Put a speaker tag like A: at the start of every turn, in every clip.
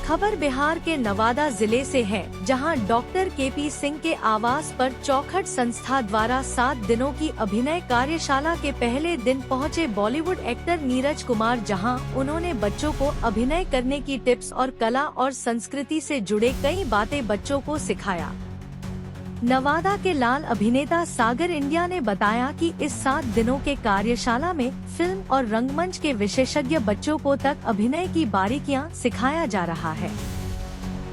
A: खबर बिहार के नवादा जिले से है, जहां डॉक्टर केपी सिंह के आवास पर चौखट संस्था द्वारा 7 दिनों की अभिनय कार्यशाला के पहले दिन पहुंचे बॉलीवुड एक्टर नीरज कुमार, जहां उन्होंने बच्चों को अभिनय करने की टिप्स और कला और संस्कृति से जुड़े कई बातें बच्चों को सिखाया। नवादा के लाल अभिनेता सागर इंडिया ने बताया कि इस 7 दिनों के कार्यशाला में फिल्म और रंगमंच के विशेषज्ञ बच्चों को तक अभिनय की बारीकियां सिखाया जा रहा है।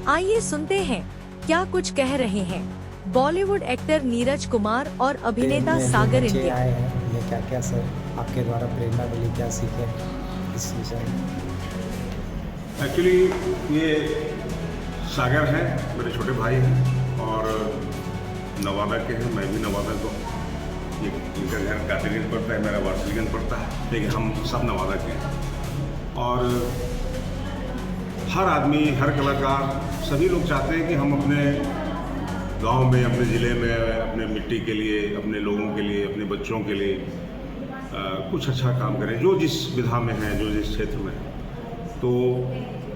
A: आइए सुनते हैं क्या कुछ कह रहे हैं बॉलीवुड एक्टर नीरज कुमार और अभिनेता सागर इंडिया।
B: ये क्या क्या सर आपके द्वारा प्रेरणा मिली, क्या सीखे इस विषय में?
C: एक्चुअली ये सागर हैं, मेरे छोटे भाई हैं और नवादा के हैं। मैं भी नवादा को, ये इनका घर कातिगंज पड़ता है, मेरा वार्सिलीगंज पड़ता है, लेकिन हम सब नवादा के हैं। और हर आदमी, हर कलाकार, सभी लोग चाहते हैं कि हम अपने गांव में, अपने ज़िले में, अपने मिट्टी के लिए, अपने लोगों के लिए, अपने बच्चों के लिए कुछ अच्छा काम करें, जो जिस विधा में है, जो जिस क्षेत्र में है। तो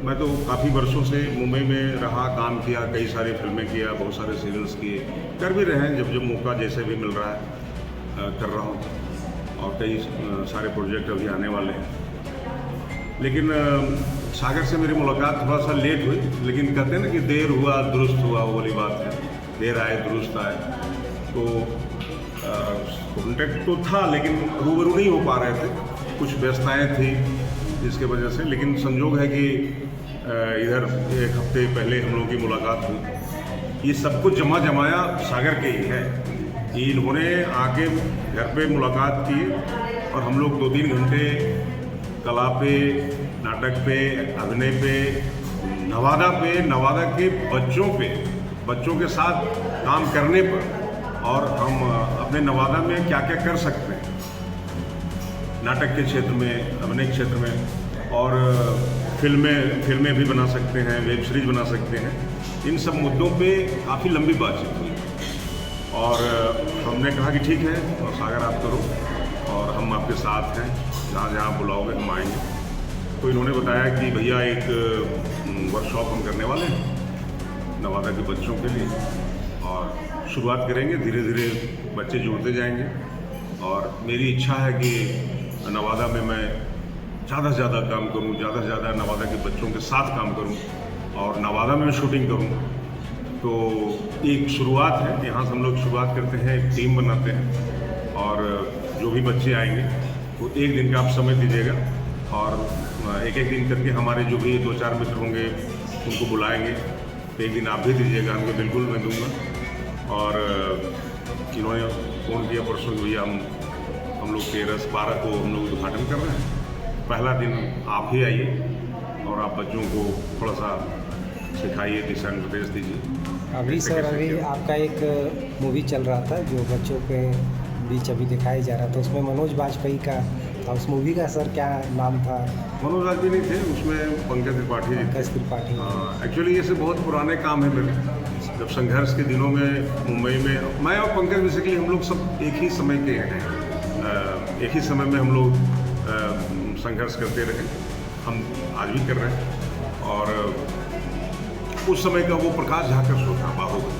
C: मैं तो काफ़ी वर्षों से मुंबई में रहा, काम किया, कई सारी फिल्में किया, बहुत सारे सीरियल्स किए, कर भी रहे हैं, जब जब मौका जैसे भी मिल रहा है कर रहा हूँ। और कई सारे प्रोजेक्ट अभी आने वाले हैं। लेकिन सागर से मेरी मुलाकात थोड़ा सा लेट हुई, लेकिन कहते हैं ना कि देर हुआ दुरुस्त हुआ, वो वाली बात है। देर आए दुरुस्त आए, तो कॉन्टेक्ट तो था, लेकिन रूबरू नहीं हो पा रहे थे, कुछ व्यस्तताएँ थी जिसके वजह से। लेकिन संजोग है कि इधर एक हफ्ते पहले हम लोगों की मुलाकात हुई। ये सब कुछ जमाया सागर के ही है। इन्होंने आके घर पे मुलाकात की और हम लोग 2-3 घंटे कला पे, नाटक पे, अभिनय पे, नवादा के बच्चों के साथ काम करने पर, और हम अपने नवादा में क्या क्या कर सकते हैं नाटक के क्षेत्र में, अभिनय के क्षेत्र में, और फिल्में भी बना सकते हैं, वेब सीरीज बना सकते हैं। इन सब मुद्दों पे काफ़ी लंबी बातचीत हुई और हमने कहा कि ठीक है, और सागर आप करो और हम आपके साथ हैं, जहाँ जहाँ बुलाओगे हम आएंगे। तो इन्होंने बताया कि भैया एक वर्कशॉप हम करने वाले हैं नवादा के बच्चों के लिए, और शुरुआत करेंगे, धीरे धीरे बच्चे जुड़ते जाएंगे। और मेरी इच्छा है कि नवादा में मैं ज़्यादा से ज़्यादा काम करूं, ज़्यादा से ज़्यादा नवादा के बच्चों के साथ काम करूं और नवादा में शूटिंग करूं। तो एक शुरुआत है, यहाँ से हम लोग शुरुआत करते हैं, एक टीम बनाते हैं, और जो भी बच्चे आएंगे वो एक दिन का आप समय दीजिएगा, और एक एक दिन करके हमारे जो भी 2-4 मित्र होंगे उनको बुलाएंगे। तो एक दिन आप भी दीजिएगा, हमको बिल्कुल मैं दूँगा। और इन्होंने फ़ोन किया परसों कि भैया हम लोग 13-12 को हम लोग उद्घाटन कर रहे हैं, पहला दिन आप ही आइए और आप बच्चों को थोड़ा सा सिखाइए, दिशा निर्देश दीजिए।
B: अभी आपका एक मूवी चल रहा था जो बच्चों के बीच अभी दिखाया जा रहा था, उसमें मनोज बाजपेयी का था। उस मूवी का सर क्या नाम था?
C: मनोज बाजपेयी नहीं थे उसमें, पंकज त्रिपाठी। एक्चुअली ये सब बहुत पुराने काम है मेरे। जब संघर्ष के दिनों में मुंबई में मैं और पंकज बेसिकली हम लोग सब एक ही समय के हैं, एक ही समय में हम लोग संघर्ष करते रहे, हम आज भी कर रहे हैं। और उस समय का वो प्रकाश झा का शो था बाहुबली,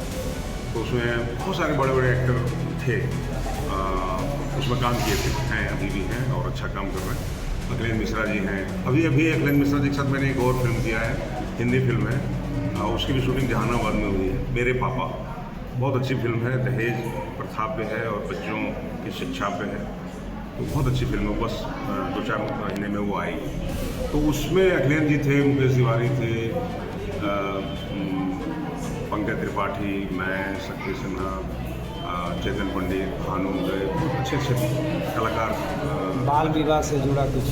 C: तो उसमें बहुत सारे बड़े बड़े एक्टर थे, उसमें काम किए थे, हैं अभी भी हैं और अच्छा काम कर रहे हैं। अखिलेश मिश्रा जी हैं, अभी अखिलेश मिश्रा जी के साथ मैंने एक और फिल्म किया है, हिंदी फिल्म है, उसकी भी शूटिंग जहानाबाद में हुई है, मेरे पापा। बहुत अच्छी फिल्म है, दहेज प्रथा पे है और बच्चों की शिक्षा पे है, तो बहुत अच्छी फिल्म है। बस 2-4 महीने में वो आई। तो उसमें अखिलेश जी थे, मुकेश तिवारी थे, पंकज त्रिपाठी, मैं, शक्ति सिन्हा, चेतन पंडित, भानु गए, बहुत अच्छे अच्छे कलाकार।
B: बाल विवाह से जुड़ा कुछ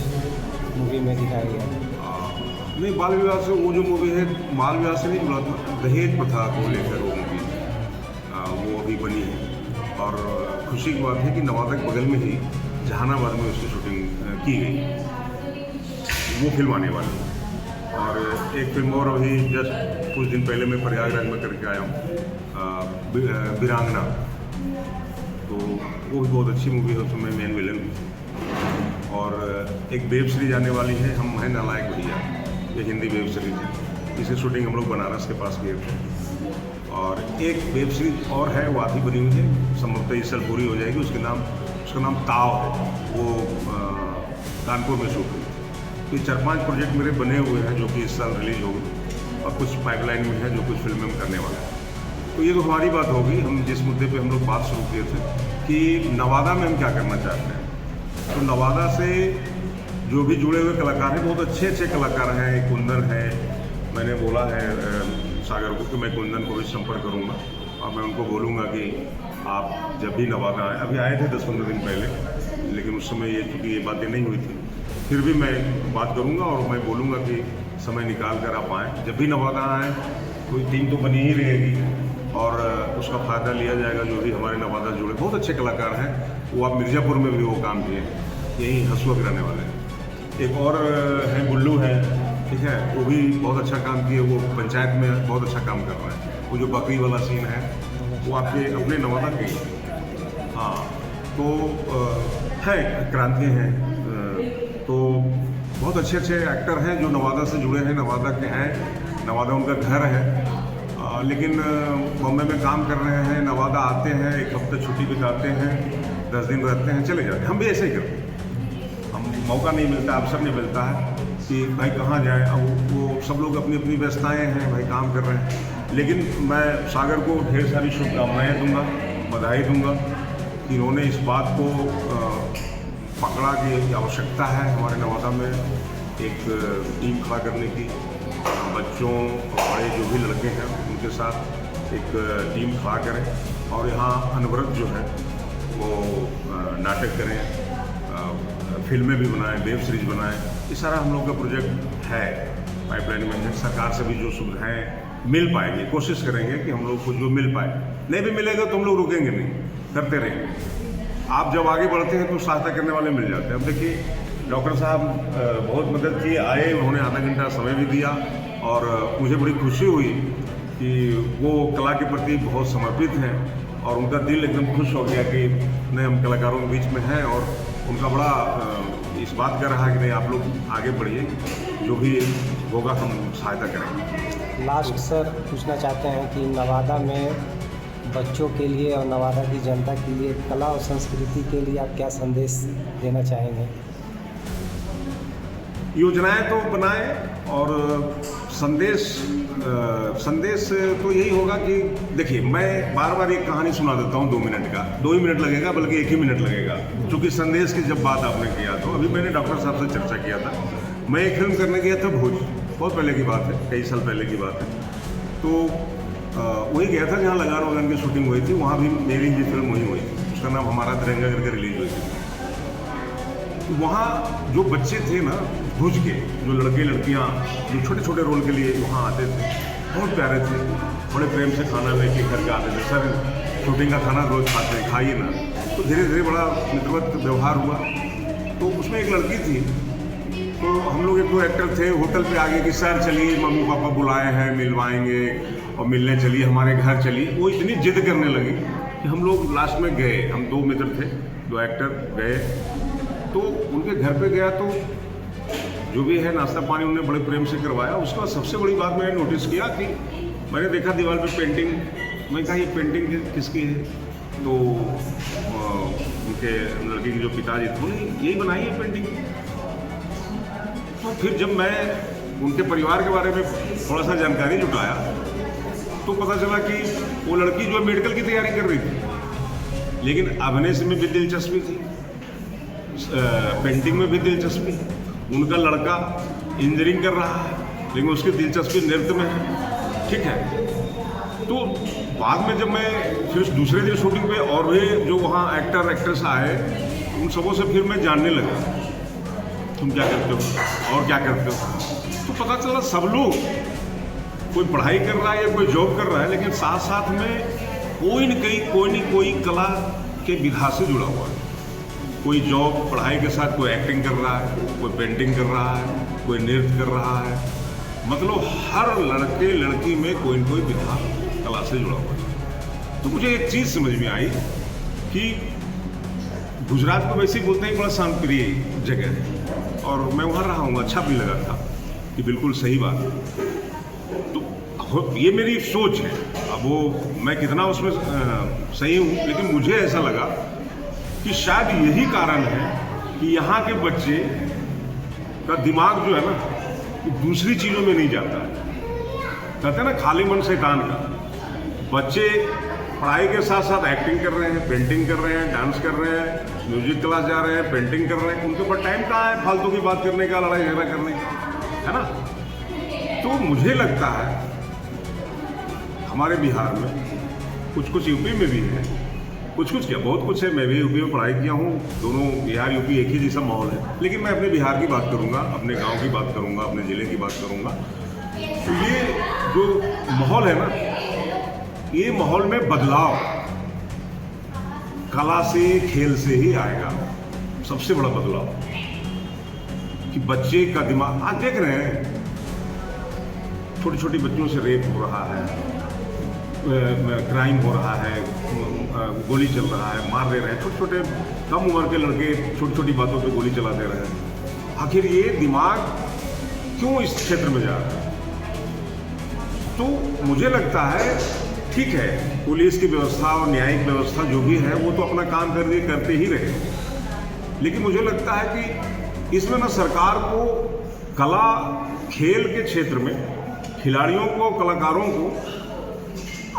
B: मूवी में दिखाया गया?
C: नहीं, बाल विवाह से वो जो मूवी है, बाल विवाह से नहीं जुड़ा था, दहेज प्रथा को लेकर वो मूवी वो अभी बनी है। और खुशी की बात है कि नवादा के बगल में ही जहानाबाद में उसकी शूटिंग की गई, वो फिल्म आने वाली है। और एक फिल्म और अभी जस्ट कुछ दिन पहले मैं प्रयागराज में करके आया हूँ, वीरांगना, तो वो भी बहुत अच्छी मूवी है, उसमें मेन विलन। और एक वेब सीरीज आने वाली है, हम हैं नालायक भैया, ये हिंदी वेब सीरीज है। इसे शूटिंग हम लोग बनारस के पास किए थे। और एक वेब सीरीज और है, वो आधी बनी हुई है, संभवतः इस साल पूरी हो जाएगी। उसका नाम ताव है, वो कानपुर में शूट हुई। तो 4-5 प्रोजेक्ट मेरे बने हुए हैं जो कि इस साल रिलीज होंगे, और कुछ पाइपलाइन में है जो कुछ फिल्में हम करने वाले हैं। तो ये तो हमारी बात होगी। हम जिस मुद्दे पे हम लोग बात शुरू किए थे कि नवादा में हम क्या करना चाहते हैं, तो नवादा से जो भी जुड़े हुए कलाकार हैं, बहुत अच्छे अच्छे कलाकार हैं। कुंदन है, मैंने बोला है सागर को कि मैं कुंदन को भी संपर्क करूँगा और मैं उनको बोलूँगा कि आप जब भी नवादा आए, अभी आए थे 10-15 दिन पहले, लेकिन उस समय ये चूँकि ये बातें नहीं हुई थी, फिर भी मैं बात करूँगा और मैं बोलूँगा कि समय निकाल कर आप आएँ। जब भी नवादा आएँ, कोई टीम तो बनी ही रहेगी और उसका फ़ायदा लिया जाएगा। जो भी हमारे नवादा जुड़े बहुत अच्छे कलाकार हैं, वो आप मिर्ज़ापुर में भी वो काम किए, यहीं हसुआ के रहने वाले हैं। एक और है गुल्लू है, ठीक है, वो भी बहुत अच्छा काम किए, वो पंचायत में बहुत अच्छा काम कर रहा है। वो जो बकरी वाला सीन है वो आपके अपने नवादा के, हाँ, तो है क्रांति हैं, तो बहुत अच्छे अच्छे एक्टर हैं जो नवादा से जुड़े हैं, नवादा के हैं, नवादा उनका घर है, लेकिन बॉम्बे में काम कर रहे हैं। नवादा आते हैं, एक हफ्ते छुट्टी बिताते हैं, 10 दिन रहते हैं, चले जाते हैं। हम भी ऐसे ही करते हैं। हम मौका नहीं मिलता, अवसर नहीं मिलता है कि भाई कहाँ जाए। अब वो सब लोग अपनी अपनी व्यस्तताएँ हैं, भाई काम कर रहे हैं। लेकिन मैं सागर को ढेर सारी शुभकामनाएँ दूँगा, बधाई दूँगा कि इन्होंने इस बात को पकड़ा कि आवश्यकता है हमारे नवादा में एक टीम खड़ा करने की। बच्चों बड़े जो भी लड़के हैं उनके साथ एक टीम खड़ा करें और यहाँ अनवरत जो है वो नाटक करें, फिल्में भी बनाएं, वेब सीरीज बनाएं। ये सारा हम लोग का प्रोजेक्ट है, पाइपलाइन में है। सरकार से भी जो सुविधाएं मिल पाएंगी, कोशिश करेंगे कि हम लोग को जो मिल पाए। नहीं भी मिलेगा तो हम लोग रुकेंगे नहीं, करते रहेंगे। आप जब आगे बढ़ते हैं तो सहायता करने वाले मिल जाते हैं। अब देखिए डॉक्टर साहब बहुत मदद की, आए, उन्होंने आधा घंटा समय भी दिया और मुझे बड़ी खुशी हुई कि वो कला के प्रति बहुत समर्पित हैं और उनका दिल एकदम खुश हो गया कि नहीं, हम कलाकारों के बीच में हैं। और उनका बड़ा इस बात का रहा कि नहीं, आप लोग आगे बढ़िए, जो भी होगा हम सहायता करेंगे।
B: लास्ट सर पूछना चाहते हैं कि नवादा में बच्चों के लिए और नवादा की जनता के लिए कला और संस्कृति के लिए आप क्या संदेश देना चाहेंगे?
C: योजनाएं तो बनाएं और संदेश तो यही होगा कि देखिए, मैं बार बार एक कहानी सुना देता हूँ 2 मिनट का, 2 ही मिनट लगेगा, बल्कि 1 ही मिनट लगेगा, क्योंकि संदेश की जब बात आपने किया तो अभी मैंने डॉक्टर साहब से चर्चा किया था। मैं एक फिल्म करने गया था भोज, बहुत पहले की बात है, कई साल पहले की बात है। तो वही गया था जहाँ लगान वगान की शूटिंग हुई थी, वहाँ भी मेरी ही फिल्म वही हुई थी। उसका नाम हमारा तिरंगा करके रिलीज हुई थी। तो वहाँ जो बच्चे थे ना भुज के, जो लड़के लड़कियाँ जो छोटे छोटे रोल के लिए वहाँ आते थे, बहुत प्यारे थे, बड़े प्रेम से खाना लेके घर के आते थे। सर शूटिंग का खाना रोज़ खाते हैं, खाइए ना। तो धीरे धीरे बड़ा मित्रवत व्यवहार हुआ। तो उसमें एक लड़की थी, तो हम लोग 1-2 एक्टर थे, होटल पे आ गए कि सर चलिए, मम्मी पापा बुलाए हैं, मिलवाएंगे और मिलने चलिए, हमारे घर चलिए। वो इतनी जिद करने लगी कि हम लोग लास्ट में गए। हम 2 मित्र थे, 2 एक्टर गए, तो उनके घर पे गया तो जो भी है नाश्ता पानी उन्होंने बड़े प्रेम से करवाया। उसके बाद सबसे बड़ी बात मैंने नोटिस किया कि मैंने देखा दीवार पे पेंटिंग, मैं कहा ये पेंटिंग किसकी है? तो उनके लड़के के जो पिताजी थे, बोले यही बनाई है पेंटिंग। तो फिर जब मैं उनके परिवार के बारे में थोड़ा सा जानकारी जुटाया तो पता चला कि वो लड़की जो मेडिकल की तैयारी कर रही थी, लेकिन अभिनय से में भी दिलचस्पी थी, पेंटिंग में भी दिलचस्पी। उनका लड़का इंजीनियरिंग कर रहा है, लेकिन उसकी दिलचस्पी नृत्य में है, ठीक है। तो बाद में जब मैं फिर दूसरे दिन शूटिंग पे और भी जो वहाँ एक्टर एक्ट्रेस आए, उन सबों से फिर मैं जानने लगा तुम क्या करते हो और क्या करते हो। तो पता चला सब लोग, कोई पढ़ाई कर रहा है या कोई जॉब कर रहा है, लेकिन साथ साथ में कोई न कोई कला के विधा से जुड़ा हुआ है। कोई जॉब पढ़ाई के साथ कोई एक्टिंग कर रहा है, कोई पेंटिंग कर रहा है, कोई नृत्य कर रहा है। मतलब हर लड़के लड़की में कोई न कोई विधा कला से जुड़ा हुआ है। तो मुझे एक चीज़ समझ में आई कि गुजरात को वैसे ही बोलते हैं बड़ा शांतिप्रिय जगह है, और मैं वहाँ रहा हूँ, अच्छा भी लगा था कि बिल्कुल सही बात है। तो ये मेरी सोच है। अब वो मैं कितना उसमें सही हूँ, लेकिन मुझे ऐसा लगा कि शायद यही कारण है कि यहाँ के बच्चे का दिमाग जो है ना, कि दूसरी चीज़ों में नहीं जाता है। कहते हैं ना, खाली मन शैतान का। बच्चे पढ़ाई के साथ साथ एक्टिंग कर रहे हैं, पेंटिंग कर रहे हैं, डांस कर रहे हैं, म्यूजिक क्लास जा रहे हैं, पेंटिंग कर रहे हैं। उनके पास टाइम कहाँ है फालतू की बात करने का, लड़ाई झगड़ा करने का, है ना। तो मुझे लगता है हमारे बिहार में कुछ यूपी में भी है, कुछ क्या, बहुत कुछ है। मैं भी यूपी में पढ़ाई किया हूँ। दोनों बिहार यूपी एक ही जैसा माहौल है। लेकिन मैं अपने बिहार की बात करूँगा, अपने गांव की बात करूँगा, अपने ज़िले की बात करूँगा। तो ये जो माहौल है ना, ये माहौल में बदलाव कला से, खेल से ही आएगा। सबसे बड़ा बदलाव कि बच्चे का दिमाग, आज देख रहे हैं छोटी छोटी बच्चियों से रेप हो रहा है, क्राइम हो रहा है, गोली चल रहा है, मार दे रहे हैं। छोटे छोटे कम उम्र के लड़के छोटी छोटी बातों पे गोली चला दे रहे हैं। आखिर ये दिमाग क्यों इस क्षेत्र में जा रहा है? तो मुझे लगता है ठीक है, पुलिस की व्यवस्था और न्यायिक व्यवस्था जो भी है वो तो अपना काम करते ही रहे। लेकिन मुझे लगता है कि इसमें ना सरकार को कला खेल के क्षेत्र में खिलाड़ियों को, कलाकारों को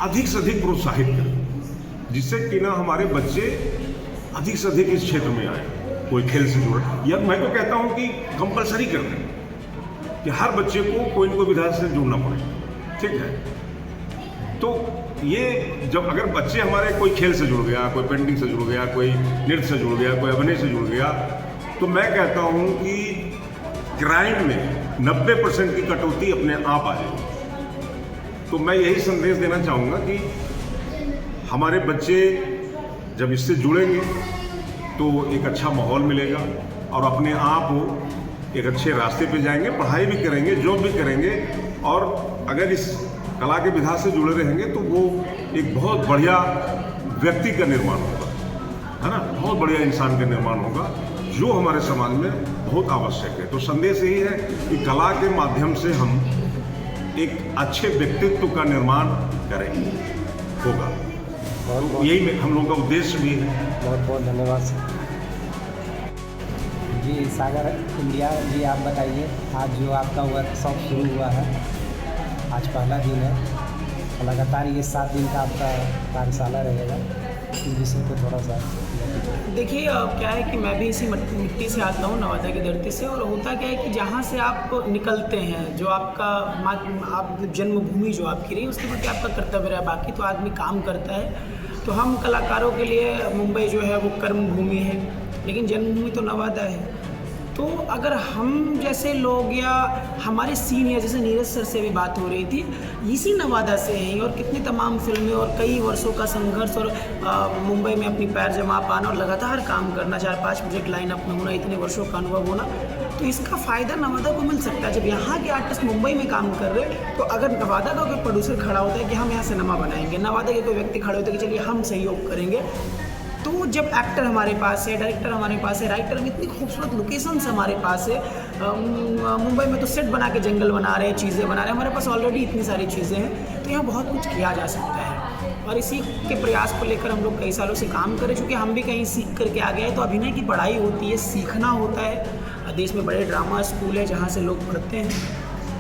C: अधिक से अधिक प्रोत्साहित करें, जिससे कि ना हमारे बच्चे अधिक से अधिक इस क्षेत्र में आए, कोई खेल से जुड़े। या मैं तो कहता हूँ कि कंपलसरी कर दें कि हर बच्चे को कोई न कोई विधा से जुड़ना पड़े, ठीक है। तो ये जब अगर बच्चे हमारे कोई खेल से जुड़ गया, कोई पेंटिंग से जुड़ गया, कोई नृत्य से जुड़ गया, कोई अभिनय से जुड़ गया, तो मैं कहता हूँ कि क्राइम में 90% की कटौती अपने आप आ जाएगी। तो मैं यही संदेश देना चाहूँगा कि हमारे बच्चे जब इससे जुड़ेंगे तो एक अच्छा माहौल मिलेगा और अपने आप वो एक अच्छे रास्ते पे जाएंगे, पढ़ाई भी करेंगे, जॉब भी करेंगे। और अगर इस कला के विधा से जुड़े रहेंगे तो वो एक बहुत बढ़िया व्यक्ति का निर्माण होगा, है ना, बहुत बढ़िया इंसान का निर्माण होगा, जो हमारे समाज में बहुत आवश्यक है। तो संदेश यही है कि कला के माध्यम से हम एक अच्छे व्यक्तित्व का निर्माण करेंगे, होगा। यही हम लोगों का उद्देश्य भी है।
B: बहुत बहुत धन्यवाद सर। जी सागर इंडिया जी, आप बताइए, आज जो आपका वर्कशॉप शुरू हुआ है, आज पहला दिन है, लगातार ये 7 दिन का आपका कार्यशाला रहेगा, इस विषय को थोड़ा सा
D: देखिए। क्या है कि मैं भी इसी मिट्टी से आता हूँ, नवादा की धरती से। और होता क्या है कि जहाँ से आप निकलते हैं, जो आपका आप जन्मभूमि जो आपकी रही, उसके प्रति आपका कर्तव्य रहा। बाकी तो आदमी काम करता है। तो हम कलाकारों के लिए मुंबई जो है वो कर्म भूमि है, लेकिन जन्मभूमि तो नवादा है। तो अगर हम जैसे लोग या हमारे सीनियर, जैसे नीरज सर से भी बात हो रही थी, इसी नवादा से हैं और कितनी तमाम फिल्में और कई वर्षों का संघर्ष और मुंबई में अपनी पैर जमा पाना और लगातार काम करना, 4-5 प्रोजेक्ट लाइन अप में होना, इतने वर्षों का अनुभव होना, तो इसका फ़ायदा नवादा को मिल सकता है। जब यहाँ के आर्टिस्ट मुंबई में काम कर रहे हैं, तो अगर नवादा का कोई प्रोड्यूसर खड़ा होता है कि हम यहाँ सिनेमा बनाएंगे, नवादा के कोई व्यक्ति खड़े होते हैं कि चलिए हम सहयोग करेंगे, तो जब एक्टर हमारे पास है, डायरेक्टर हमारे पास है, राइटर में इतनी खूबसूरत लोकेशंस हमारे पास है, मुंबई में तो सेट बना के जंगल बना रहे हैं, चीज़ें बना रहे हैं, हमारे पास ऑलरेडी इतनी सारी चीज़ें हैं, तो यहाँ बहुत कुछ किया जा सकता है। और इसी के प्रयास को लेकर हम लोग कई सालों से काम करें, चूँकि हम भी कहीं सीख करके आ गए हैं। तो अभिनय की पढ़ाई होती है, सीखना होता है। देश में बड़े ड्रामा स्कूल है जहाँ से लोग पढ़ते हैं,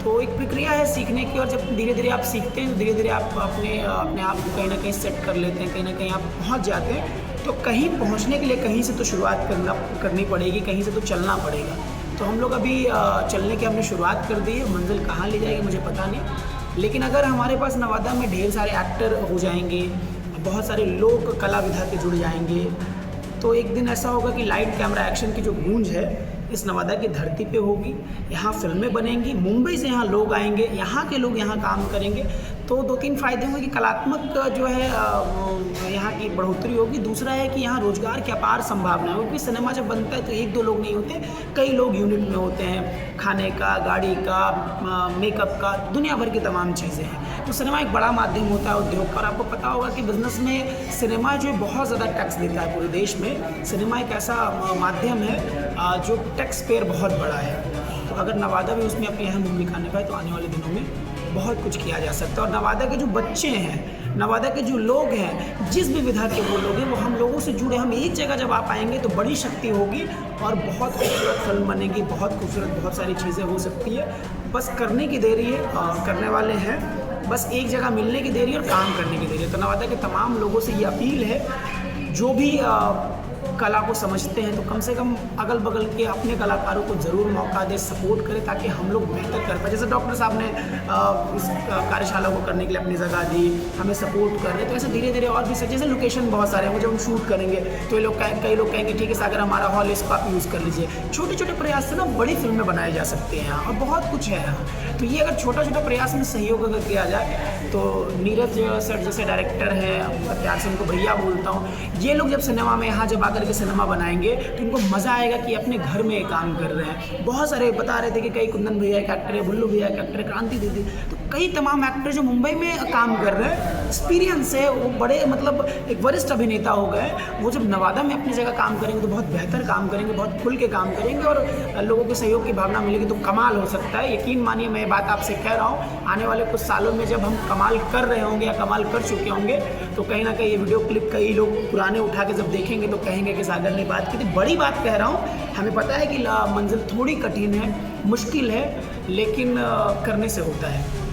D: तो एक प्रक्रिया है सीखने की। और जब धीरे धीरे आप सीखते हैं, तो धीरे धीरे आप अपने आप को कहीं ना कहीं सेट कर लेते हैं, कहीं ना कहीं आप पहुँच जाते हैं। तो कहीं पहुंचने के लिए कहीं से तो शुरुआत करनी पड़ेगी, कहीं से तो चलना पड़ेगा। तो हम लोग अभी चलने की हमने शुरुआत कर दी है। मंजिल कहाँ ले जाएगी मुझे पता नहीं, लेकिन अगर हमारे पास नवादा में ढेर सारे एक्टर हो जाएंगे, बहुत सारे लोग कला विधा के जुड़ जाएंगे, तो एक दिन ऐसा होगा कि लाइट कैमरा एक्शन की जो गूंज है इस नवादा की धरती पे होगी। यहाँ फिल्में बनेंगी, मुंबई से यहाँ लोग आएंगे, यहाँ के लोग यहाँ काम करेंगे, तो 2-3 फ़ायदे होंगे कि कलात्मक जो है यहाँ की बढ़ोतरी होगी। दूसरा है कि यहाँ रोजगार की अपार संभावना है, क्योंकि सिनेमा जब बनता है तो 1-2 लोग नहीं होते, कई लोग यूनिट में होते हैं, खाने का, गाड़ी का, मेकअप का, दुनिया भर की तमाम चीज़ें हैं। तो सिनेमा एक बड़ा माध्यम होता है उद्योग का। और आपको पता होगा कि बिज़नेस में सिनेमा जो बहुत ज़्यादा टैक्स देता है पूरे देश में। सिनेमा एक ऐसा माध्यम है जो टैक्स पेयर बहुत बड़ा है। तो अगर नवादा भी उसमें अपनी अहम भूमिका निभाए तो आने वाले दिनों में बहुत कुछ किया जा सकता है। और नवादा के जो बच्चे हैं, नवादा के जो लोग हैं, जिस भी विधा के वो लोग हैं, वो हम लोगों से जुड़े। हम एक जगह जब आप आएंगे तो बड़ी शक्ति होगी और बहुत खूबसूरत फिल्म बनेगी, बहुत खूबसूरत बहुत सारी चीज़ें हो सकती है। बस करने की देरी है, करने वाले हैं, बस एक जगह मिलने की देरी है और काम करने की देरी है। तो नवादा के तमाम लोगों से ये अपील है, जो भी कला को समझते हैं तो कम से कम अगल बगल के अपने कलाकारों को ज़रूर मौका दे, सपोर्ट करें, ताकि हम लोग बेहतर कर पाए। जैसे डॉक्टर साहब ने इस कार्यशाला को करने के लिए अपनी जगह दी, हमें सपोर्ट कर रहे हैं, तो ऐसे धीरे धीरे और भी जैसे लोकेशन बहुत सारे हैं, जब हम शूट करेंगे तो ये लोग कई लोग कहेंगे ठीक है सागर हमारा हॉल, इसको आप यूज़ कर लीजिए। छोटे छोटे प्रयास से ना बड़ी फिल्में बनाई जा सकती हैं यहाँ, और बहुत कुछ है यहाँ। तो ये अगर छोटा छोटा प्रयास में सहयोग अगर किया जाए तो नीरज सर जैसे डायरेक्टर हैं, प्यार से उनको भैया बोलता हूँ, ये लोग जब सिनेमा में यहाँ जब आकर के सिनेमा बनाएंगे तो उनको मज़ा आएगा कि अपने घर में काम कर रहे हैं। बहुत सारे बता रहे थे कि कई कुंदन भैया एक एक्टर है, बुल्लू भैया एक एक्टर है, क्रांति दीदी, तो कई तमाम एक्टर जो मुंबई में काम कर रहे हैं, एक्सपीरियंस है, वो बड़े मतलब एक वरिष्ठ अभिनेता हो गए। वो जब नवादा में अपनी जगह काम करेंगे तो बहुत बेहतर काम करेंगे, बहुत खुल के काम करेंगे और लोगों के सहयोग की भावना मिलेगी तो कमाल हो सकता है। यकीन मानिए, मैं ये बात आपसे कह रहा हूँ, आने वाले कुछ सालों में जब हम कमाल कर रहे होंगे या कमाल कर चुके होंगे तो कहीं ना कहीं ये वीडियो क्लिप कई लोग पुराने उठा के जब देखेंगे तो कहेंगे कि सागर ने बात की थी। बड़ी बात कह रहा हूँ, हमें पता है कि मंजिल थोड़ी कठिन है, मुश्किल है, लेकिन करने से होता है।